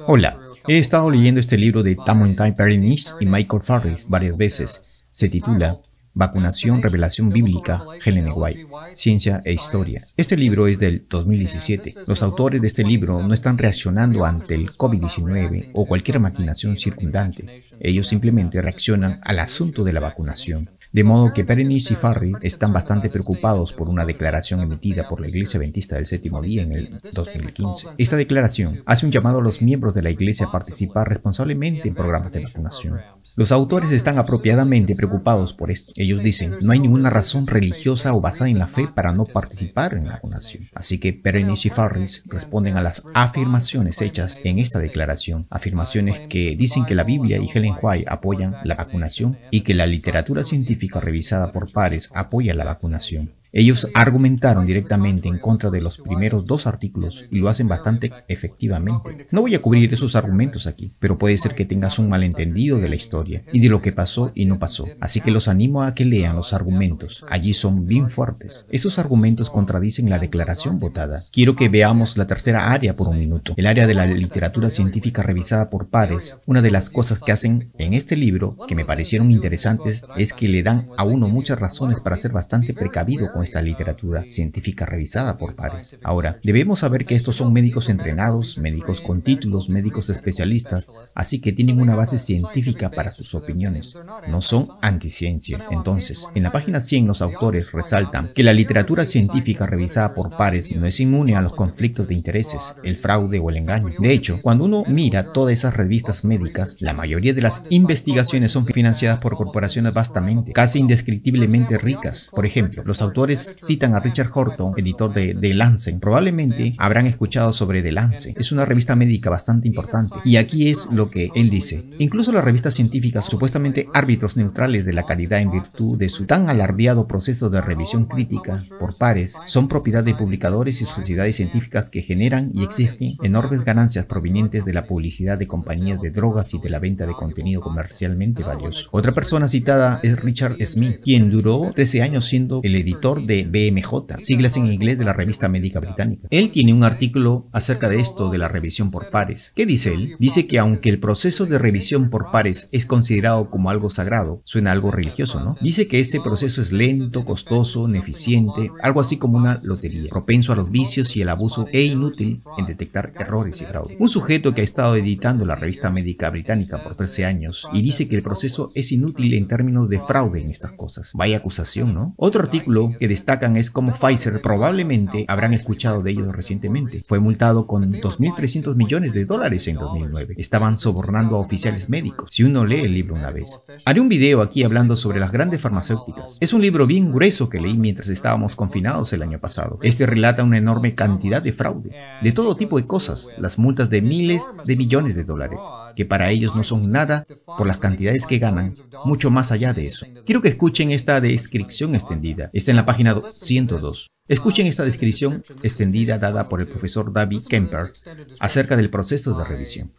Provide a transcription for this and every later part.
Hola, he estado leyendo este libro de Tamon Ty Perenice y Michael Farris varias veces. Se titula Vacunación, Revelación Bíblica, Ellen White, Ciencia e Historia. Este libro es del 2017. Los autores de este libro no están reaccionando ante el COVID-19 o cualquier maquinación circundante. Ellos simplemente reaccionan al asunto de la vacunación. De modo que Perenice y Farris están bastante preocupados por una declaración emitida por la Iglesia Adventista del Séptimo Día en el 2015. Esta declaración hace un llamado a los miembros de la Iglesia a participar responsablemente en programas de vacunación. Los autores están apropiadamente preocupados por esto. Ellos dicen, no hay ninguna razón religiosa o basada en la fe para no participar en la vacunación. Así que Perenice y Farris responden a las afirmaciones hechas en esta declaración. Afirmaciones que dicen que la Biblia y Ellen White apoyan la vacunación y que la literatura científica revisada por pares apoya la vacunación. Ellos argumentaron directamente en contra de los primeros dos artículos y lo hacen bastante efectivamente. No voy a cubrir esos argumentos aquí, pero puede ser que tengas un malentendido de la historia y de lo que pasó y no pasó. Así que los animo a que lean los argumentos. Allí son bien fuertes. Esos argumentos contradicen la declaración votada. Quiero que veamos la tercera área por un minuto. El área de la literatura científica revisada por pares. Una de las cosas que hacen en este libro que me parecieron interesantes es que le dan a uno muchas razones para ser bastante precavido con esta literatura científica revisada por pares. Ahora, debemos saber que estos son médicos entrenados, médicos con títulos, médicos especialistas, así que tienen una base científica para sus opiniones. No son anticiencia. Entonces, en la página 100 los autores resaltan que la literatura científica revisada por pares no es inmune a los conflictos de intereses, el fraude o el engaño. De hecho, cuando uno mira todas esas revistas médicas, la mayoría de las investigaciones son financiadas por corporaciones vastamente, casi indescriptiblemente ricas. Por ejemplo, los autores citan a Richard Horton, editor de The Lancet. Probablemente habrán escuchado sobre The Lancet. Es una revista médica bastante importante. Y aquí es lo que él dice. Incluso las revistas científicas, supuestamente árbitros neutrales de la calidad en virtud de su tan alardeado proceso de revisión crítica por pares, son propiedad de publicadores y sociedades científicas que generan y exigen enormes ganancias provenientes de la publicidad de compañías de drogas y de la venta de contenido comercialmente valioso. Otra persona citada es Richard Smith, quien duró 13 años siendo el editor de BMJ, siglas en inglés de la revista médica británica. Él tiene un artículo acerca de esto de la revisión por pares. ¿Qué dice él? Dice que aunque el proceso de revisión por pares es considerado como algo sagrado, suena algo religioso, ¿no? Dice que ese proceso es lento, costoso, ineficiente, algo así como una lotería, propenso a los vicios y el abuso e inútil en detectar errores y fraude. Un sujeto que ha estado editando la revista médica británica por 13 años y dice que el proceso es inútil en términos de fraude en estas cosas. Vaya acusación, ¿no? Otro artículo que destacan es como Pfizer, probablemente habrán escuchado de ellos recientemente, fue multado con $2.300 millones en 2009. Estaban sobornando a oficiales médicos. Si uno lee el libro una vez. Haré un video aquí hablando sobre las grandes farmacéuticas. Es un libro bien grueso que leí mientras estábamos confinados el año pasado. Este relata una enorme cantidad de fraude, de todo tipo de cosas, las multas de miles de millones de dólares, que para ellos no son nada por las cantidades que ganan, mucho más allá de eso. Quiero que escuchen esta descripción extendida. Está en la página 102. Escuchen esta descripción extendida dada por el profesor David Kemper acerca del proceso de revisión.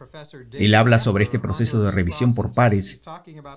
Él habla sobre este proceso de revisión por pares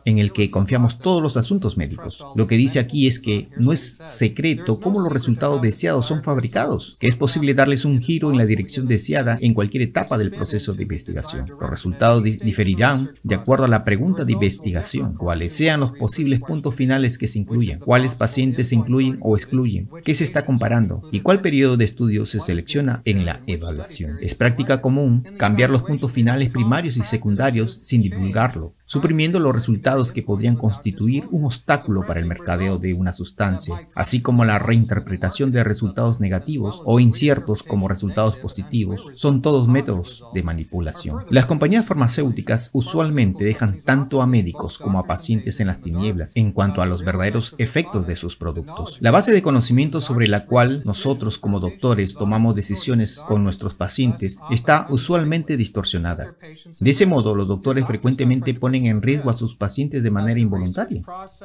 en el que confiamos todos los asuntos médicos. Lo que dice aquí es que no es secreto cómo los resultados deseados son fabricados, que es posible darles un giro en la dirección deseada en cualquier etapa del proceso de investigación. Los resultados diferirán de acuerdo a la pregunta de investigación, cuáles sean los posibles puntos finales que se incluyan, cuáles pacientes se incluyen o excluyen, qué se está comparando y cuál periodo de estudio se selecciona en la evaluación. Es práctica común cambiar los puntos finales primarios y secundarios sin divulgarlo, suprimiendo los resultados que podrían constituir un obstáculo para el mercadeo de una sustancia, así como la reinterpretación de resultados negativos o inciertos como resultados positivos, son todos métodos de manipulación. Las compañías farmacéuticas usualmente dejan tanto a médicos como a pacientes en las tinieblas en cuanto a los verdaderos efectos de sus productos. La base de conocimiento sobre la cual nosotros como doctores tomamos decisiones con nuestros pacientes está usualmente distorsionada. De ese modo, los doctores frecuentemente ponen en riesgo a sus pacientes de manera involuntaria.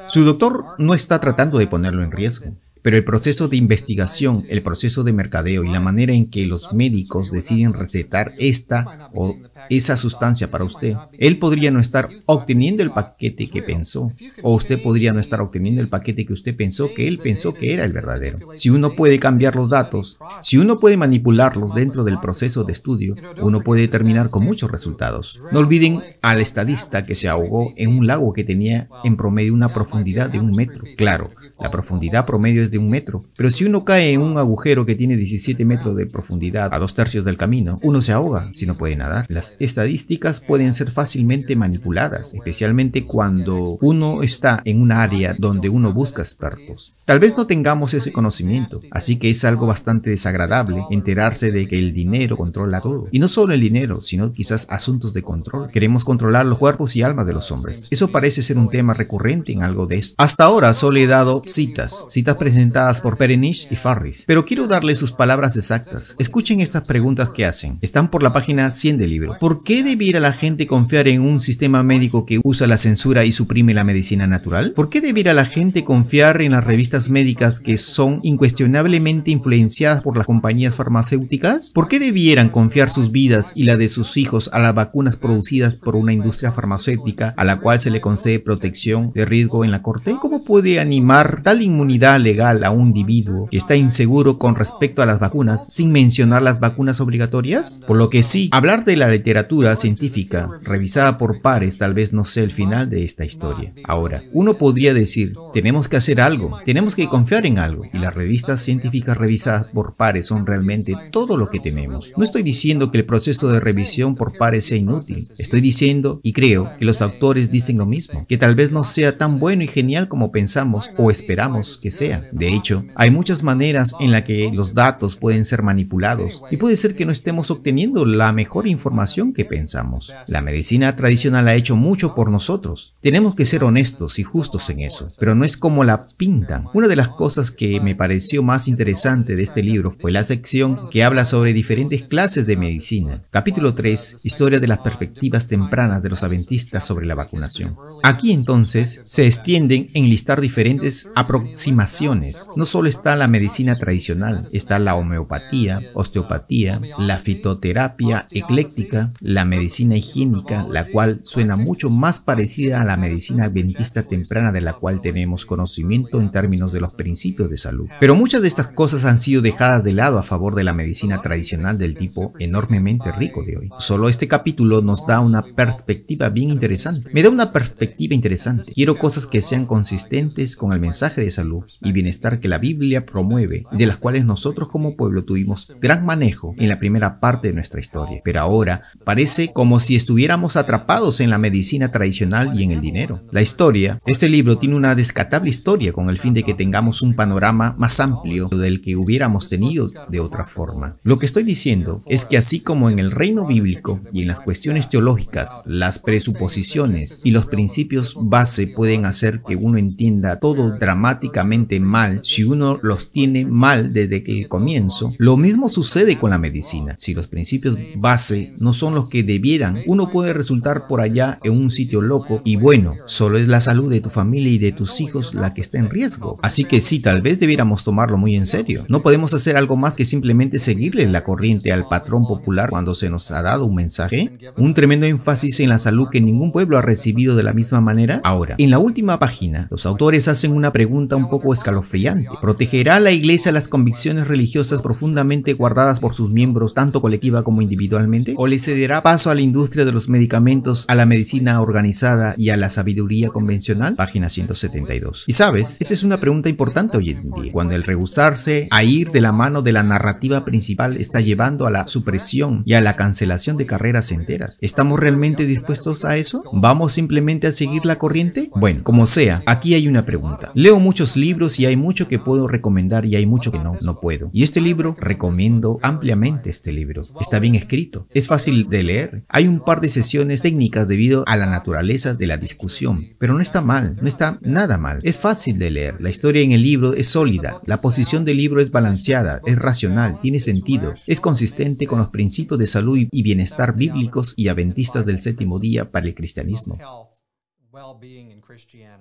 Su doctor no está tratando de ponerlo en riesgo. Pero el proceso de investigación, el proceso de mercadeo y la manera en que los médicos deciden recetar esta o esa sustancia para usted, él podría no estar obteniendo el paquete que pensó, o usted podría no estar obteniendo el paquete que usted pensó que él pensó que era el verdadero. Si uno puede cambiar los datos, si uno puede manipularlos dentro del proceso de estudio, uno puede terminar con muchos resultados. No olviden al estadista que se ahogó en un lago que tenía en promedio una profundidad de 1 metro. Claro, la profundidad promedio es de 1 metro, pero si uno cae en un agujero que tiene 17 metros de profundidad a 2/3 del camino, uno se ahoga si no puede nadar. Las estadísticas pueden ser fácilmente manipuladas, especialmente cuando uno está en un área donde uno busca expertos. Tal vez no tengamos ese conocimiento, así que es algo bastante desagradable enterarse de que el dinero controla todo. Y no solo el dinero, sino quizás asuntos de control. Queremos controlar los cuerpos y almas de los hombres. Eso parece ser un tema recurrente en algo de esto. Hasta ahora solo he dado citas presentadas por Perenish y Farris, pero quiero darles sus palabras exactas. Escuchen estas preguntas que hacen. Están por la página 100 del libro. ¿Por qué debiera la gente confiar en un sistema médico que usa la censura y suprime la medicina natural? ¿Por qué debiera la gente confiar en las revistas médicas que son incuestionablemente influenciadas por las compañías farmacéuticas? ¿Por qué debieran confiar sus vidas y la de sus hijos a las vacunas producidas por una industria farmacéutica a la cual se le concede protección de riesgo en la corte? ¿Cómo puede animar tal inmunidad legal a un individuo que está inseguro con respecto a las vacunas sin mencionar las vacunas obligatorias? Por lo que sí, hablar de la literatura científica revisada por pares tal vez no sea el final de esta historia. Ahora, uno podría decir, tenemos que hacer algo, tenemos que confiar en algo, y las revistas científicas revisadas por pares son realmente todo lo que tenemos. No estoy diciendo que el proceso de revisión por pares sea inútil, estoy diciendo, y creo, que los autores dicen lo mismo, que tal vez no sea tan bueno y genial como pensamos o esperamos que sea. De hecho, hay muchas maneras en las que los datos pueden ser manipulados y puede ser que no estemos obteniendo la mejor información que pensamos. La medicina tradicional ha hecho mucho por nosotros. Tenemos que ser honestos y justos en eso, pero no es como la pintan. Una de las cosas que me pareció más interesante de este libro fue la sección que habla sobre diferentes clases de medicina. Capítulo 3, historia de las perspectivas tempranas de los adventistas sobre la vacunación. Aquí entonces se extienden en listar diferentes aproximaciones. No solo está la medicina tradicional, está la homeopatía, osteopatía, la fitoterapia ecléctica, la medicina higiénica, la cual suena mucho más parecida a la medicina adventista temprana de la cual tenemos conocimiento en términos de los principios de salud. Pero muchas de estas cosas han sido dejadas de lado a favor de la medicina tradicional del tipo enormemente rico de hoy. Solo este capítulo nos da una perspectiva bien interesante. Me da una perspectiva interesante. Quiero cosas que sean consistentes con el mensaje de salud y bienestar que la Biblia promueve y de las cuales nosotros como pueblo tuvimos gran manejo en la primera parte de nuestra historia. Pero ahora parece como si estuviéramos atrapados en la medicina tradicional y en el dinero. La historia, este libro tiene una descatable historia con el fin de que tengamos un panorama más amplio del que hubiéramos tenido de otra forma. Lo que estoy diciendo es que así como en el reino bíblico y en las cuestiones teológicas, las presuposiciones y los principios base pueden hacer que uno entienda todo dramáticamente mal si uno los tiene mal desde el comienzo, lo mismo sucede con la medicina. Si los principios base no son los que debieran, uno puede resultar por allá en un sitio loco y bueno, solo es la salud de tu familia y de tus hijos la que está en riesgo. Así que sí, tal vez debiéramos tomarlo muy en serio. No podemos hacer algo más que simplemente seguirle la corriente al patrón popular cuando se nos ha dado un mensaje. Un tremendo énfasis en la salud que ningún pueblo ha recibido de la misma manera. Ahora, en la última página, los autores hacen una pregunta un poco escalofriante. ¿Protegerá la Iglesia las convicciones religiosas profundamente guardadas por sus miembros, tanto colectiva como individualmente? ¿O le cederá paso a la industria de los medicamentos, a la medicina organizada y a la sabiduría convencional? Página 172. Y sabes, esa es una pregunta importante hoy en día, cuando el rehusarse a ir de la mano de la narrativa principal está llevando a la supresión y a la cancelación de carreras enteras. ¿Estamos realmente dispuestos a eso? ¿Vamos simplemente a seguir la corriente? Bueno, como sea, aquí hay una pregunta. Leo muchos libros y hay mucho que puedo recomendar y hay mucho que no puedo. Y este libro, recomiendo ampliamente este libro. Está bien escrito, es fácil de leer. Hay un par de sesiones técnicas debido a la naturaleza de la discusión, pero no está mal, no está nada mal. Es fácil de leer. La historia en el libro es sólida. La posición del libro es balanceada, es racional, tiene sentido, es consistente con los principios de salud y bienestar bíblicos y adventistas del séptimo día para el cristianismo.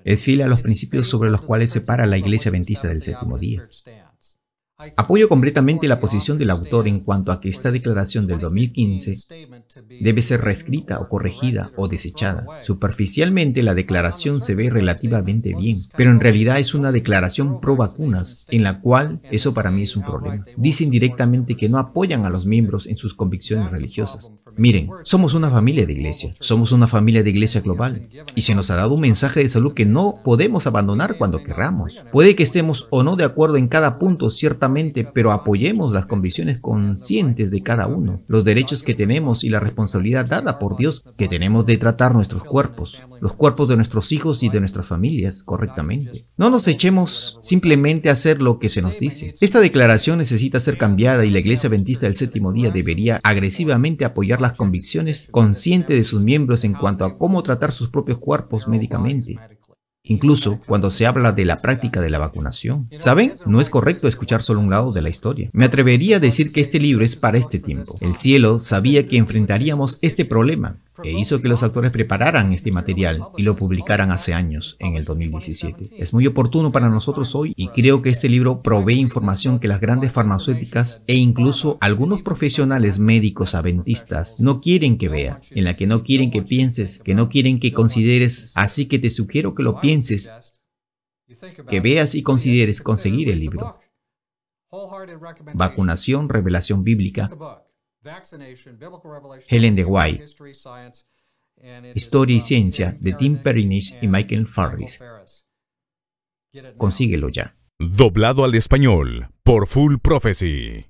Es fiel a los principios sobre los cuales se para la Iglesia Adventista del Séptimo Día. Apoyo completamente la posición del autor en cuanto a que esta declaración del 2015 debe ser reescrita o corregida o desechada. Superficialmente la declaración se ve relativamente bien, pero en realidad es una declaración pro vacunas, en la cual eso para mí es un problema. Dicen directamente que no apoyan a los miembros en sus convicciones religiosas. Miren, somos una familia de iglesia, somos una familia de iglesia global, y se nos ha dado un mensaje de salud que no podemos abandonar cuando querramos. Puede que estemos o no de acuerdo en cada punto, ciertamente, pero apoyemos las convicciones conscientes de cada uno, los derechos que tenemos y la responsabilidad dada por Dios que tenemos de tratar nuestros cuerpos, los cuerpos de nuestros hijos y de nuestras familias correctamente. No nos echemos simplemente a hacer lo que se nos dice. Esta declaración necesita ser cambiada y la Iglesia Adventista del Séptimo Día debería agresivamente apoyar las convicciones conscientes de sus miembros en cuanto a cómo tratar sus propios cuerpos médicamente. Incluso cuando se habla de la práctica de la vacunación. ¿Saben? No es correcto escuchar solo un lado de la historia. Me atrevería a decir que este libro es para este tiempo. El cielo sabía que enfrentaríamos este problema e hizo que los autores prepararan este material y lo publicaran hace años, en el 2017. Es muy oportuno para nosotros hoy y creo que este libro provee información que las grandes farmacéuticas e incluso algunos profesionales médicos adventistas no quieren que veas, en la que no quieren que pienses, que no quieren que consideres, así que te sugiero que lo pienses, que veas y consideres conseguir el libro. Vacunación, Revelación Bíblica, Ellen G. White, Historia y Ciencia, de Tim Perrinis y Michael Farris. Consíguelo ya. Doblado al español por Full Prophecy.